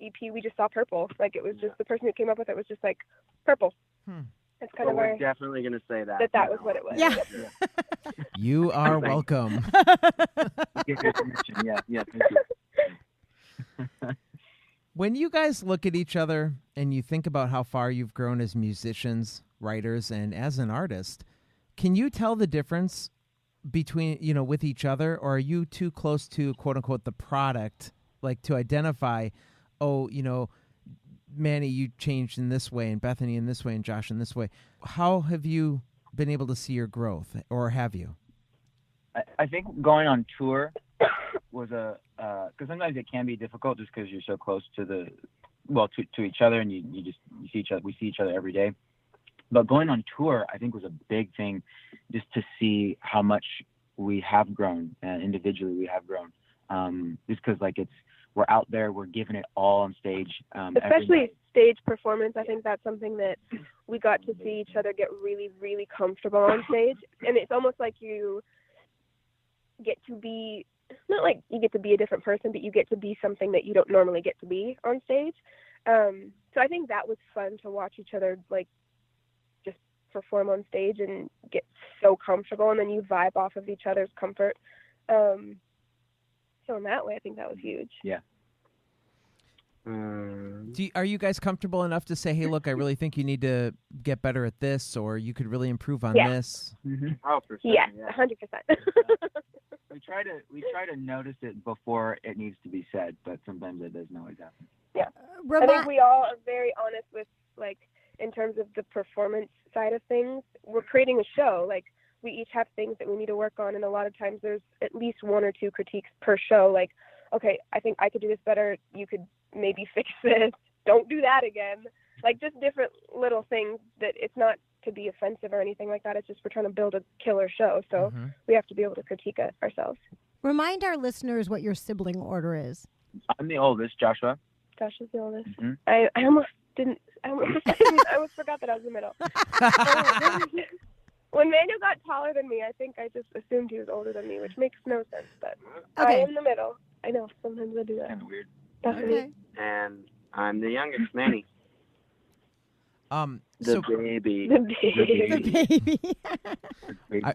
Speaker 9: EP, we just saw purple. Like, it was just the person who came up with it was just like, purple. That's kind of
Speaker 11: we're
Speaker 9: where
Speaker 11: definitely going to say that.
Speaker 9: That was what it was.
Speaker 2: Yeah.
Speaker 1: You are welcome.
Speaker 10: Yeah, thank you.
Speaker 1: When you guys look at each other and you think about how far you've grown as musicians, writers, and as an artist, can you tell the difference between, with each other, or are you too close to, quote unquote, the product, like to identify, Manny, you changed in this way, and Bethany in this way, and Josh in this way? How have you been able to see your growth, or have you?
Speaker 10: I think going on tour was because sometimes it can be difficult just because you're so close to to each other, and you see each other. We see each other every day. But going on tour, I think, was a big thing, just to see how much we have grown, and individually we have grown. Just because we're out there, we're giving it all on stage.
Speaker 9: Especially stage performance. I think that's something that we got to see each other get really, really comfortable on stage. And it's almost like you get to be, not like you get to be a different person, but you get to be something that you don't normally get to be on stage. So I think that was fun to watch each other, just perform on stage and get so comfortable, and then you vibe off of each other's comfort. So in that way, I think that was huge.
Speaker 10: Yeah.
Speaker 1: Are you guys comfortable enough to say, "Hey, look, I really think you need to get better at this," or "You could really improve on this"?
Speaker 10: Mm-hmm.
Speaker 11: Oh, for sure.
Speaker 9: Yeah, 100%.
Speaker 10: We try to notice it before it needs to be said, but sometimes it doesn't always happen.
Speaker 9: Yeah. I think we all are very honest with, in terms of the performance side of things. We're creating a show. We each have things that we need to work on, and a lot of times there's at least one or two critiques per show. Okay, I think I could do this better. You could maybe fix this. Don't do that again. Just different little things that it's not to be offensive or anything like that. It's just we're trying to build a killer show, so we have to be able to critique it ourselves.
Speaker 2: Remind our listeners what your sibling order is.
Speaker 10: I'm the oldest, Joshua.
Speaker 9: Josh is the oldest.
Speaker 10: Mm-hmm.
Speaker 9: I almost forgot that I was the middle. When Manuel got taller than me, I think I just assumed he was older than me, which makes no sense, but I am the middle. I know, sometimes I do that.
Speaker 10: Kind of weird.
Speaker 2: Okay.
Speaker 11: And I'm the youngest, Manny.
Speaker 1: So
Speaker 11: baby.
Speaker 2: The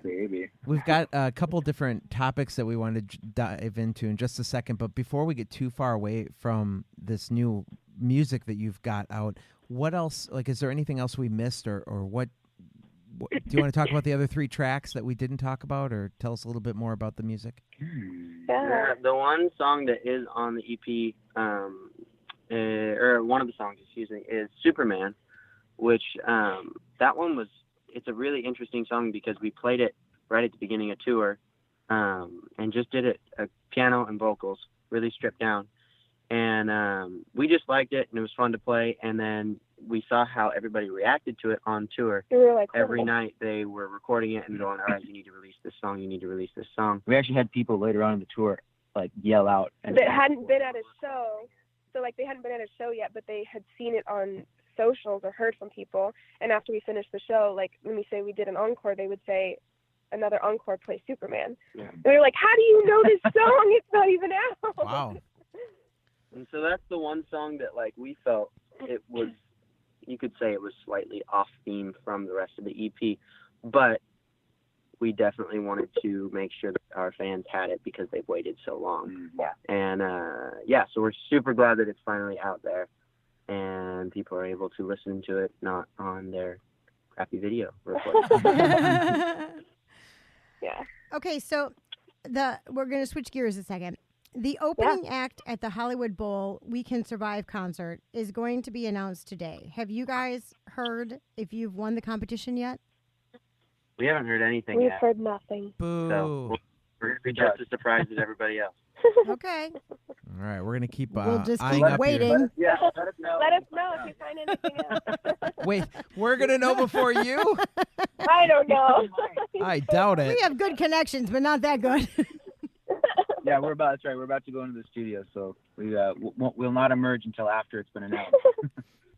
Speaker 10: baby.
Speaker 1: we've got a couple different topics that we want to dive into in just a second, but before we get too far away from this new music that you've got out, what else, is there anything else we missed, or what do you want to talk about the other 3 tracks that we didn't talk about, or tell us a little bit more about the music?
Speaker 11: Yeah, the one song that is on the EP, or one of the songs, is Superman. which that one it's a really interesting song because we played it right at the beginning of tour, and just did it a piano and vocals, really stripped down. And we just liked it, and it was fun to play. And then we saw how everybody reacted to it on tour.
Speaker 9: We were like,
Speaker 11: every night they were recording it and going, all right, you need to release this song. You need to release this song.
Speaker 10: We actually had people later on in the tour like yell out. And
Speaker 9: that hadn't been at a show. So like they hadn't been at a show yet, but they had seen it on socials or heard from people. And after we finished the show, like when we say we did an encore, they would say another encore play Superman.
Speaker 11: Yeah.
Speaker 9: And they're like, how do you know this song? It's not even out.
Speaker 1: Wow.
Speaker 11: And so that's the one song that like we felt it was, you could say it was slightly off theme from the rest of the EP, but we definitely wanted to make sure that our fans had it because they've waited so long.
Speaker 9: Yeah.
Speaker 11: And so we're super glad that it's finally out there and people are able to listen to it, not on their crappy video recording.
Speaker 9: Yeah.
Speaker 2: Okay, so we're going to switch gears a second. The opening act at the Hollywood Bowl We Can Survive concert is going to be announced today. Have you guys heard if you've won the competition yet?
Speaker 11: We haven't heard anything
Speaker 9: We've
Speaker 11: yet.
Speaker 9: heard nothing.
Speaker 1: Boo.
Speaker 11: So we're going to be just as surprised as everybody else.
Speaker 2: Okay.
Speaker 1: All right, we're going to keep
Speaker 2: We'll just
Speaker 1: eyeing
Speaker 2: keep
Speaker 1: up
Speaker 2: waiting.
Speaker 10: Yeah, let us know.
Speaker 9: Let us know if you find anything else.
Speaker 1: Wait, we're going to know before you?
Speaker 9: I don't know.
Speaker 1: I doubt it.
Speaker 2: We have good connections, but not that good.
Speaker 10: Yeah, that's right. We're about to go into the studio, so we'll not emerge until after it's been announced.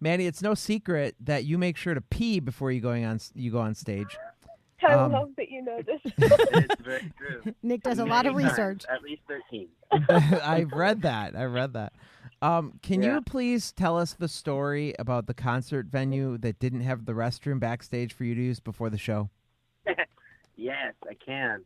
Speaker 1: Manny, it's no secret that you make sure to pee before you go on stage.
Speaker 9: I love that you know this.
Speaker 11: It's very true.
Speaker 2: Nick does a lot of
Speaker 11: Many
Speaker 2: research.
Speaker 11: times, at least 13.
Speaker 1: I've read that. Can you please tell us the story about the concert venue that didn't have the restroom backstage for you to use before the show?
Speaker 11: Yes, I can.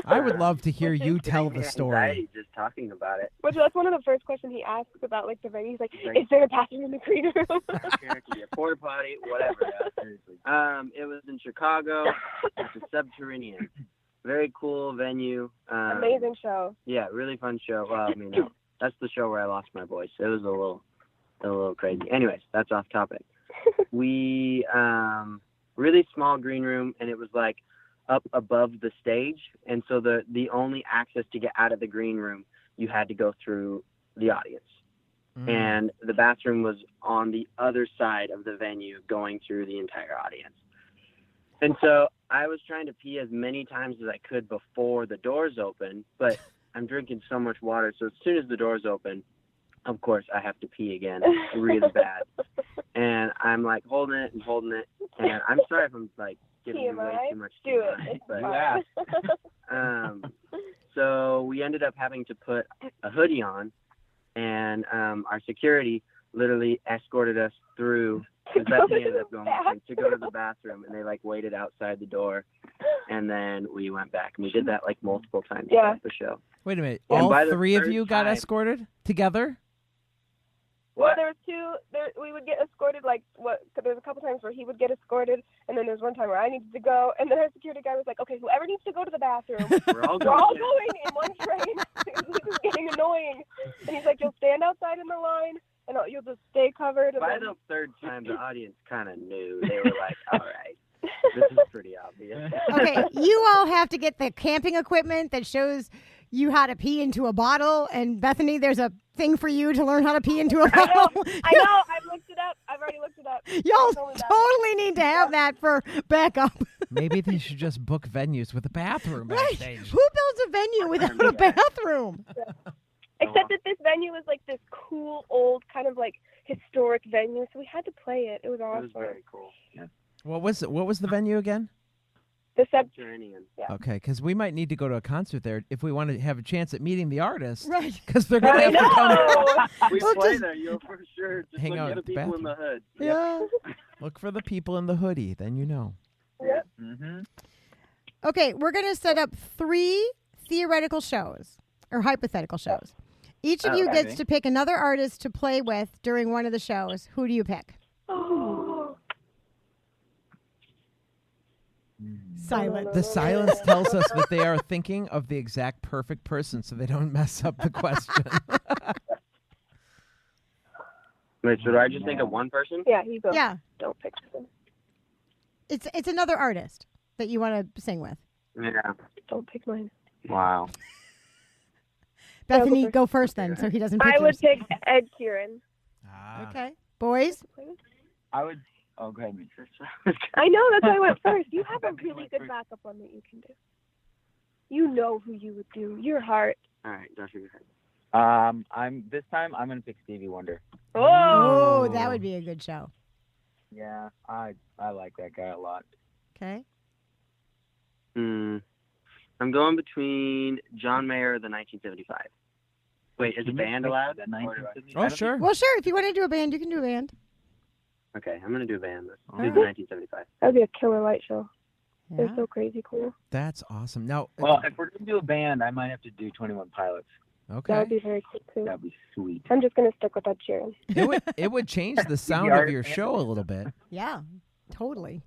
Speaker 1: I would love to hear you tell the story.
Speaker 11: Anxiety just talking about it.
Speaker 9: Which that's one of the first questions he asks about like the venue. He's like, is there a bathroom in the green room?
Speaker 11: There could be a porta potty, whatever. Yeah, seriously. It was in Chicago. It's a Subterranean. Very cool venue.
Speaker 9: Amazing show.
Speaker 11: Yeah, really fun show. Well, I mean, that's the show where I lost my voice. It was a little crazy. Anyways, that's off topic. We really small green room, and it was like up above the stage, and so the only access to get out of the green room, you had to go through the audience. And the bathroom was on the other side of the venue going through the entire audience. And so I was trying to pee as many times as I could before the doors open, but I'm drinking so much water, so as soon as the doors open, of course I have to pee again really bad. And I'm like holding it, and I'm sorry if I'm like giving you way too much TMI, but so we ended up having to put a hoodie on, and our security literally escorted us through. Bethany ended up going to go to the bathroom, and they like waited outside the door, and then we went back, and we did that like multiple times throughout the show.
Speaker 1: Wait a minute,
Speaker 11: And
Speaker 1: all
Speaker 11: by the
Speaker 1: three of
Speaker 11: third
Speaker 1: you got
Speaker 11: time-
Speaker 1: escorted together?
Speaker 9: Well, there was two. We would get escorted. There was a couple times where he would get escorted, and then there was one time where I needed to go, and then our security guy was like, "Okay, whoever needs to go to the bathroom,
Speaker 11: We're all
Speaker 9: we're all
Speaker 11: going.
Speaker 9: going in one train." This is getting annoying, and he's like, "You'll stand outside in the line, and you'll just stay covered." And
Speaker 11: By
Speaker 9: then-
Speaker 11: the third time, the audience kind of knew. They were like, all right, this is pretty obvious.
Speaker 2: Okay, you all have to get the camping equipment that shows you how to pee into a bottle. And Bethany, there's a thing for you to learn how to pee into a bottle.
Speaker 9: I know. I've looked it up. I've already looked it up.
Speaker 2: Y'all
Speaker 9: Totally that.
Speaker 2: totally need to have that for backup.
Speaker 1: Maybe they should just book venues with a bathroom
Speaker 2: Right.
Speaker 1: backstage.
Speaker 2: Who builds a venue without a bathroom?
Speaker 9: Except that this venue was like this cool, old, kind of like historic venue, so we had to play it. It was
Speaker 11: It
Speaker 9: awesome.
Speaker 11: was very cool. Yeah.
Speaker 1: What was the venue again?
Speaker 9: The
Speaker 11: Subterranean.
Speaker 9: Yeah.
Speaker 1: Okay, because we might need to go to a concert there if we want to have a chance at meeting the artist.
Speaker 2: Right.
Speaker 1: Because they're going to have to come.
Speaker 11: We
Speaker 2: Well,
Speaker 11: play
Speaker 2: just-
Speaker 11: there, you'll for sure. Just
Speaker 1: Hang
Speaker 11: look
Speaker 1: out
Speaker 11: at
Speaker 1: at
Speaker 11: the
Speaker 1: the
Speaker 11: people in the hood.
Speaker 2: Yeah.
Speaker 1: Look for the people in the hoodie, then you know.
Speaker 10: Mm-hmm.
Speaker 2: Okay, we're going to set up 3 theoretical shows or hypothetical shows. Each of you
Speaker 10: Okay.
Speaker 2: gets to pick another artist to play with during one of the shows. Who do you pick? Silent.
Speaker 1: The silence tells us that they are thinking of the exact perfect person so they don't mess up the question.
Speaker 11: Wait, so do I just think of one person?
Speaker 9: Yeah, you go.
Speaker 2: Yeah.
Speaker 9: Don't pick them.
Speaker 2: It's another artist that you want to sing with.
Speaker 11: Yeah.
Speaker 9: Don't pick mine.
Speaker 11: Wow.
Speaker 2: Bethany, go first then, so he doesn't pick
Speaker 9: I would
Speaker 2: yours.
Speaker 9: pick Ed Sheeran.
Speaker 2: Okay. Boys?
Speaker 10: I would. Oh, go ahead, me first.
Speaker 9: I know, that's why I went first. You have a really good backup one that you can do. You know who you would do. Your heart.
Speaker 11: All right, Joshua, go ahead.
Speaker 10: I'm gonna pick Stevie Wonder.
Speaker 2: Oh, that would be a good show.
Speaker 10: Yeah, I like that guy a lot.
Speaker 2: Okay.
Speaker 11: I'm going between John Mayer, the 1975. Wait, is a band allowed?
Speaker 1: Oh, sure.
Speaker 2: Well, sure. If you want to do a band, you can do a band.
Speaker 11: Okay, I'm going to do a band. Let's do
Speaker 2: Alright.
Speaker 11: the 1975.
Speaker 9: That would be a killer light show.
Speaker 2: Yeah.
Speaker 9: They're so crazy cool.
Speaker 1: That's awesome. Now,
Speaker 10: Well, if we're gonna do a band, I might have to do 21 Pilots.
Speaker 9: That
Speaker 1: okay.
Speaker 9: would be very cool too.
Speaker 10: That'd be sweet.
Speaker 9: I'm just going to stick with Ed Sheeran.
Speaker 1: It would change the sound of your show a little bit.
Speaker 2: Yeah, totally.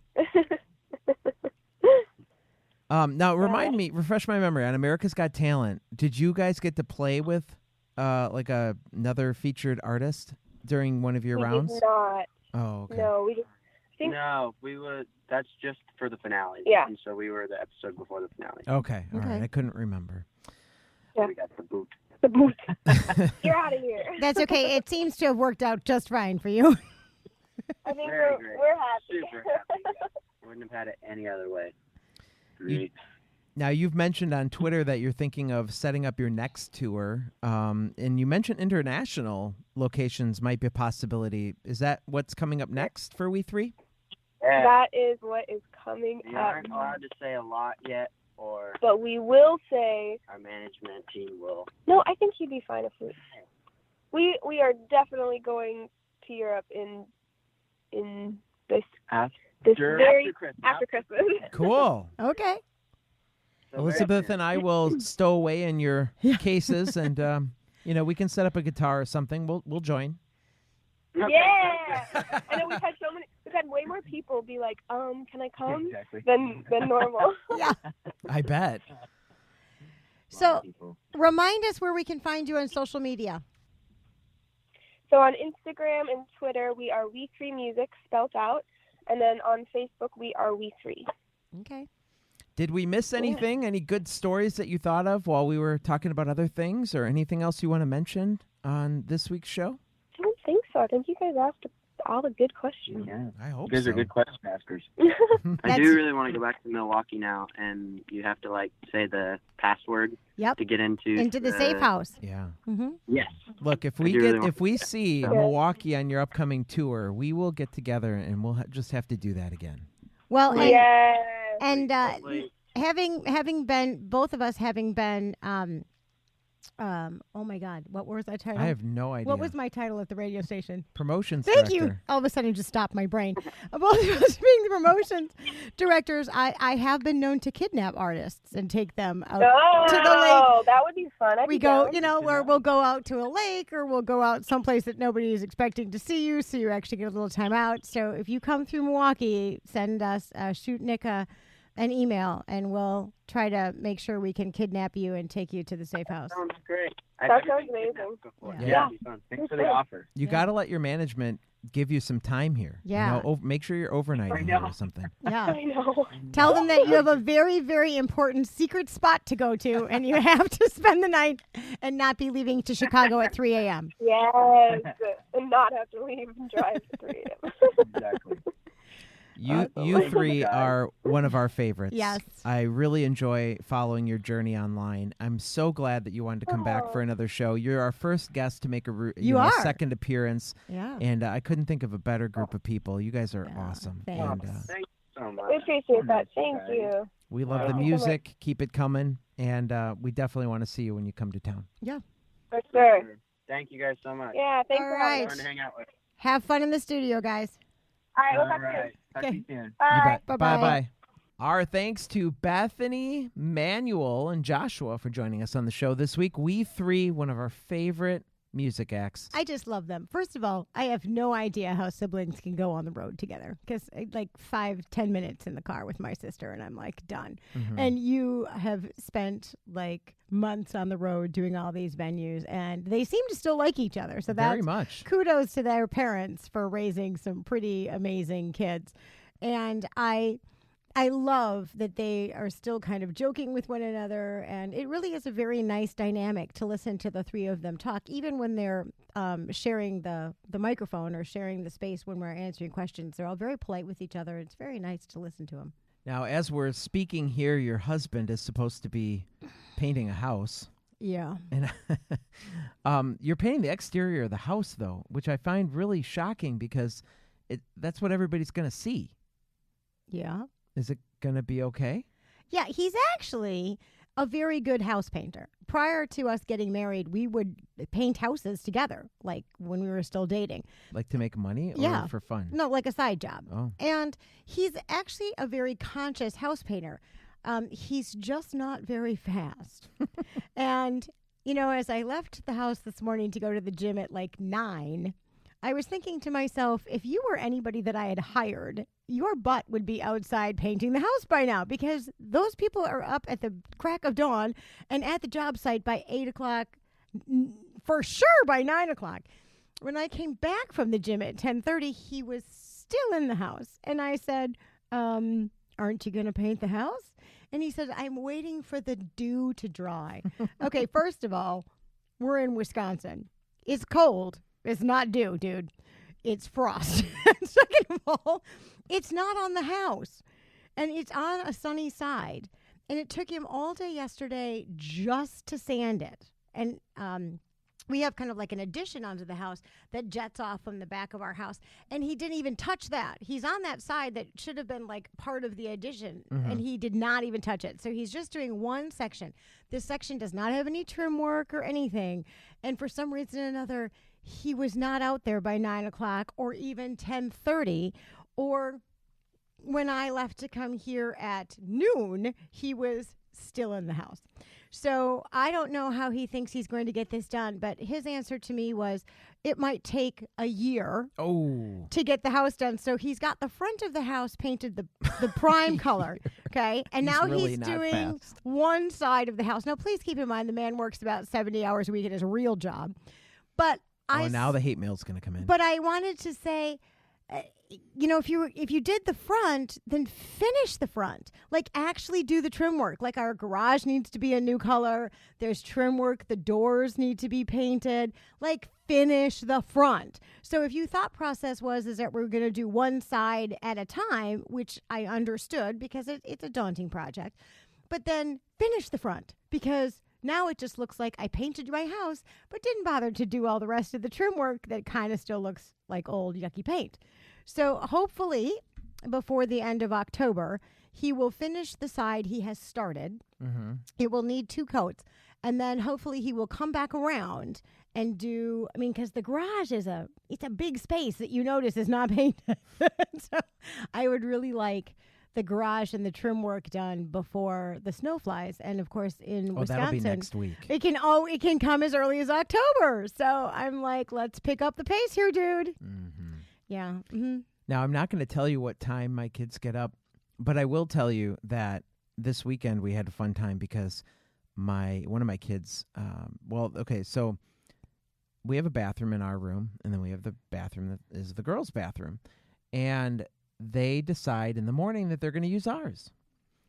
Speaker 1: Now, refresh my memory on America's Got Talent. Did you guys get to play with like another featured artist during one of your
Speaker 9: We
Speaker 1: rounds?
Speaker 9: did not.
Speaker 1: Oh, okay.
Speaker 9: No, we just think.
Speaker 11: No, we would. That's just for the finale.
Speaker 9: Yeah.
Speaker 11: And so we were the episode before the finale.
Speaker 1: Okay, all right.
Speaker 2: Okay.
Speaker 1: I couldn't remember.
Speaker 9: Yeah.
Speaker 11: We got the boot.
Speaker 9: The boot. You're out of here.
Speaker 2: That's okay. It seems to have worked out just fine for you.
Speaker 9: I think
Speaker 11: Very great.
Speaker 9: we're happy.
Speaker 11: Super happy. Yeah. Wouldn't have had it any other way. Great.
Speaker 1: Now, you've mentioned on Twitter that you're thinking of setting up your next tour, and you mentioned international locations might be a possibility. Is that what's coming up next for We Three?
Speaker 11: Yeah.
Speaker 9: That is what is coming
Speaker 11: We
Speaker 9: up.
Speaker 11: aren't allowed to say a lot yet, or
Speaker 9: But we will say,
Speaker 11: our management team will.
Speaker 9: no, I think you'd be fine if we are definitely going to Europe in this very after Christmas.
Speaker 1: Cool.
Speaker 2: Okay.
Speaker 1: Elizabeth and I will stow away in your cases, and we can set up a guitar or something. We'll join.
Speaker 9: Yeah. And then we've had way more people be like, can I come?
Speaker 10: Exactly.
Speaker 9: than normal.
Speaker 2: Yeah.
Speaker 1: I bet.
Speaker 2: So, remind us where we can find you on social media.
Speaker 9: So on Instagram and Twitter, we are We3 Music, spelt out. And then on Facebook, we are We3.
Speaker 2: Okay.
Speaker 1: Did we miss anything? Any good stories that you thought of while we were talking about other things, or anything else you want to mention on this week's show?
Speaker 9: I don't think so. I think you guys asked all the good questions.
Speaker 10: Yeah.
Speaker 1: I hope
Speaker 10: You guys
Speaker 1: so.
Speaker 10: are good question askers.
Speaker 11: I do really want to go back to Milwaukee now, and you have to say the password
Speaker 2: Yep.
Speaker 11: to get into
Speaker 2: the safe house.
Speaker 1: Yeah.
Speaker 2: Mm-hmm.
Speaker 11: Yes.
Speaker 1: Look, if
Speaker 11: I
Speaker 1: we
Speaker 11: do really want
Speaker 1: if we see Milwaukee on your upcoming tour, we will get together and we'll just have to do that again.
Speaker 2: Well,
Speaker 9: Yes.
Speaker 2: and
Speaker 11: Hopefully.
Speaker 2: having been both of us having been oh my God, what was my title?
Speaker 1: I have no idea.
Speaker 2: What was my title at the radio station?
Speaker 1: Promotions
Speaker 2: Thank
Speaker 1: director.
Speaker 2: you. All of a sudden, just stopped my brain. Both of us being the promotions directors, I have been known to kidnap artists and take them out to the lake.
Speaker 9: Oh, that would be fun. I'd
Speaker 2: We
Speaker 9: be
Speaker 2: go,
Speaker 9: down.
Speaker 2: where we'll go out to a lake or we'll go out someplace that nobody is expecting to see you, so you actually get a little time out. So if you come through Milwaukee, send us, shoot Nick an email, and we'll try to make sure we can kidnap you and take you to the safe house.
Speaker 11: Sounds great.
Speaker 9: That sounds amazing.
Speaker 1: Yeah.
Speaker 11: That'd be fun.
Speaker 10: Thanks for the offer.
Speaker 1: You got to let your management give you some time here.
Speaker 2: Yeah.
Speaker 1: Make sure you're overnighting here or something.
Speaker 2: Yeah.
Speaker 9: I know.
Speaker 2: Tell them that you have a very, very important secret spot to go to, and you have to spend the night and not be leaving to Chicago at 3 a.m.
Speaker 9: Yes. And not have to leave and drive to 3 a.m.
Speaker 10: Exactly.
Speaker 1: You three are one of our favorites.
Speaker 2: Yes.
Speaker 1: I really enjoy following your journey online. I'm so glad that you wanted to come back for another show. You're our first guest to make a second appearance.
Speaker 2: Yeah.
Speaker 1: And I couldn't think of a better group of people. You guys are awesome.
Speaker 2: Thanks.
Speaker 1: And
Speaker 11: Thanks so much.
Speaker 9: We appreciate that. Thank you.
Speaker 1: we love the music. Keep it coming. And we definitely want to see you when you come to town.
Speaker 2: Yeah.
Speaker 9: For sure.
Speaker 11: Thank you guys so much.
Speaker 9: Yeah, thanks
Speaker 2: All
Speaker 9: for having
Speaker 2: right.
Speaker 11: Fun
Speaker 9: us.
Speaker 11: to hang out with.
Speaker 2: Have fun in the studio, guys.
Speaker 9: All right, we'll
Speaker 10: All
Speaker 9: talk soon.
Speaker 10: right. Talk to you soon.
Speaker 1: You
Speaker 9: Bye.
Speaker 1: bet.
Speaker 2: Bye-bye.
Speaker 1: Bye-bye. Our thanks to Bethany, Manuel, and Joshua for joining us on the show this week. We three, one of our favorite music acts.
Speaker 2: I just love them. First of all, I have no idea how siblings can go on the road together because like 5-10 minutes in the car with my sister and I'm like done.
Speaker 1: Mhm.
Speaker 2: And you have spent like months on the road doing all these venues and they seem to still like each other. So
Speaker 1: Very
Speaker 2: that's
Speaker 1: much.
Speaker 2: kudos to their parents for raising some pretty amazing kids. And I love that they are still kind of joking with one another, and it really is a very nice dynamic to listen to the three of them talk, even when they're sharing the microphone or sharing the space when we're answering questions. They're all very polite with each other. It's very nice to listen to them.
Speaker 1: Now, as we're speaking here, your husband is supposed to be painting a house.
Speaker 2: Yeah.
Speaker 1: And you're painting the exterior of the house, though, which I find really shocking because that's what everybody's going to see.
Speaker 2: Yeah.
Speaker 1: Is it going to be okay?
Speaker 2: Yeah, he's actually a very good house painter. Prior to us getting married, we would paint houses together, like when we were still dating.
Speaker 1: Like to make money or
Speaker 2: Yeah.
Speaker 1: for fun?
Speaker 2: No, like a side job.
Speaker 1: Oh.
Speaker 2: And he's actually a very conscious house painter. He's just not very fast. And, you know, as I left the house this morning to go to the gym at like 9, I was thinking to myself, if you were anybody that I had hired, your butt would be outside painting the house by now because those people are up at the crack of dawn and at the job site by 8 o'clock, for sure by 9 o'clock. When I came back from the gym at 10:30, he was still in the house. And I said, aren't you going to paint the house? And he said, I'm waiting for the dew to dry. Okay, first of all, we're in Wisconsin. It's cold. It's not dew, dude. It's frost. Second of all, it's not on the house. And it's on a sunny side. And it took him all day yesterday just to sand it. And we have kind of like an addition onto the house that jets off from the back of our house. And he didn't even touch that. He's on that side that should have been like part of the addition.
Speaker 1: Mhm.
Speaker 2: And he did not even touch it. So he's just doing one section. This section does not have any trim work or anything. And for some reason or another, he was not out there by 9 o'clock or even 10:30. Or when I left to come here at noon, he was still in the house. So I don't know how he thinks he's going to get this done, but his answer to me was it might take a year to get the house done. So he's got the front of the house painted the prime color, okay? And
Speaker 1: He's
Speaker 2: now
Speaker 1: really
Speaker 2: he's
Speaker 1: not
Speaker 2: doing
Speaker 1: fast.
Speaker 2: one side of the house. Now, please keep in mind the man works about 70 hours a week at his real job. But
Speaker 1: now the hate mail's going to come in.
Speaker 2: But I wanted to say, you know, if you did the front, then finish the front. Like actually do the trim work. Like our garage needs to be a new color. There's trim work. The doors need to be painted. Like finish the front. So if your thought process is that we're going to do one side at a time, which I understood because it's a daunting project, but then finish the front because now it just looks like I painted my house, but didn't bother to do all the rest of the trim work that kind of still looks like old, yucky paint. So hopefully, before the end of October, he will finish the side he has started.
Speaker 1: Mm-hmm.
Speaker 2: It will need 2 coats. And then hopefully he will come back around and do, I mean, because the garage it's a big space that you notice is not painted. So I would really like the garage and the trim work done before the snow flies. And of course, in Wisconsin,
Speaker 1: that'll be next week.
Speaker 2: It can come as early as October. So I'm like, let's pick up the pace here, dude.
Speaker 1: Mm-hmm.
Speaker 2: Yeah. Mm-hmm.
Speaker 1: Now, I'm not going to tell you what time my kids get up, but I will tell you that this weekend we had a fun time because one of my kids, so we have a bathroom in our room, and then we have the bathroom that is the girls' bathroom. And they decide in the morning that they're going to use ours.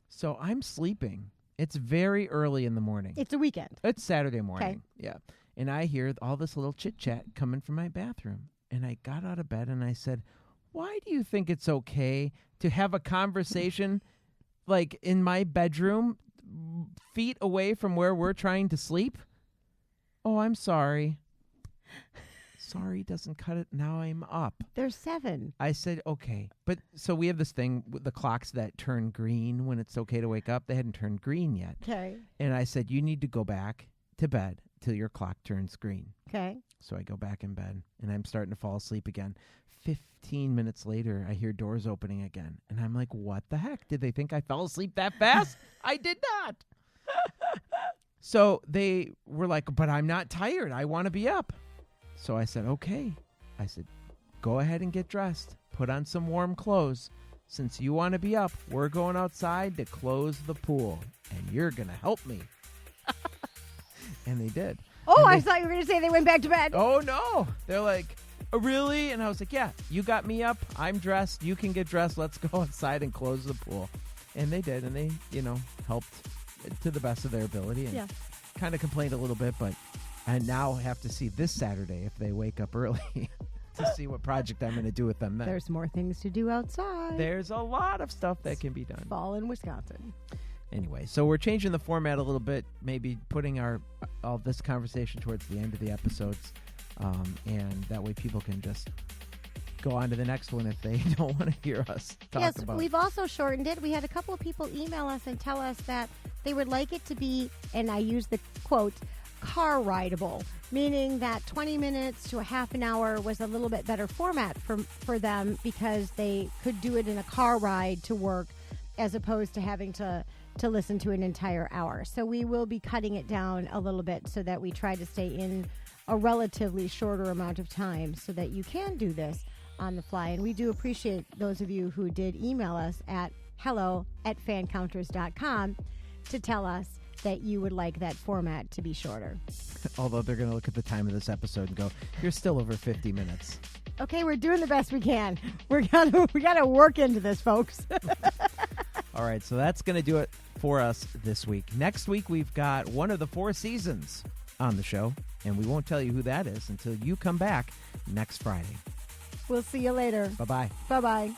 Speaker 1: So I'm sleeping. It's very early in the morning.
Speaker 2: It's a weekend.
Speaker 1: It's Saturday morning. Yeah. And I hear all this little chit-chat coming from my bathroom. And I got out of bed and I said, why do you think it's okay to have a conversation like in my bedroom, feet away from where we're trying to sleep? Oh, I'm sorry. Sorry doesn't cut it. Now I'm up.
Speaker 2: There's 7.
Speaker 1: I said, okay. But so we have this thing with the clocks that turn green when it's okay to wake up. They hadn't turned green yet.
Speaker 2: Okay.
Speaker 1: And I said, you need to go back to bed till your clock turns green.
Speaker 2: Okay.
Speaker 1: So I go back in bed and I'm starting to fall asleep again. 15 minutes later, I hear doors opening again. And I'm like, what the heck? Did they think I fell asleep that fast? I did not. So they were like, but I'm not tired. I want to be up. So I said, okay. I said, go ahead and get dressed. Put on some warm clothes. Since you want to be up, we're going outside to close the pool. And you're going to help me. And they did.
Speaker 2: Oh, I thought you were going to say they went back to bed.
Speaker 1: Oh, no. They're like, oh, really? And I was like, yeah, you got me up. I'm dressed. You can get dressed. Let's go outside and close the pool. And they did. And they, helped to the best of their ability. And kind of complained a little bit, but I now have to see this Saturday if they wake up early to see what project I'm going to do with them then.
Speaker 2: There's more things to do outside.
Speaker 1: There's a lot of stuff that can be done.
Speaker 2: Fall in Wisconsin.
Speaker 1: Anyway, so we're changing the format a little bit, maybe putting all this conversation towards the end of the episodes, and that way people can just go on to the next one if they don't want to hear us talk about it.
Speaker 2: We've also shortened it. We had a couple of people email us and tell us that they would like it to be, and I use the quote, car rideable, meaning that 20 minutes to a half an hour was a little bit better format for them because they could do it in a car ride to work as opposed to having to listen to an entire hour. So we will be cutting it down a little bit so that we try to stay in a relatively shorter amount of time so that you can do this on the fly. And we do appreciate those of you who did email us at hello@fancounters.com to tell us that you would like that format to be shorter.
Speaker 1: Although they're going to look at the time of this episode and go, you're still over 50 minutes.
Speaker 2: Okay, we're doing the we can. We gotta work into this, folks.
Speaker 1: All right, so that's going to do it for us this week. Next week, we've got one of the Four Seasons on the show, and we won't tell you who that is until you come back next Friday.
Speaker 2: We'll see you later.
Speaker 1: Bye-bye.
Speaker 2: Bye-bye.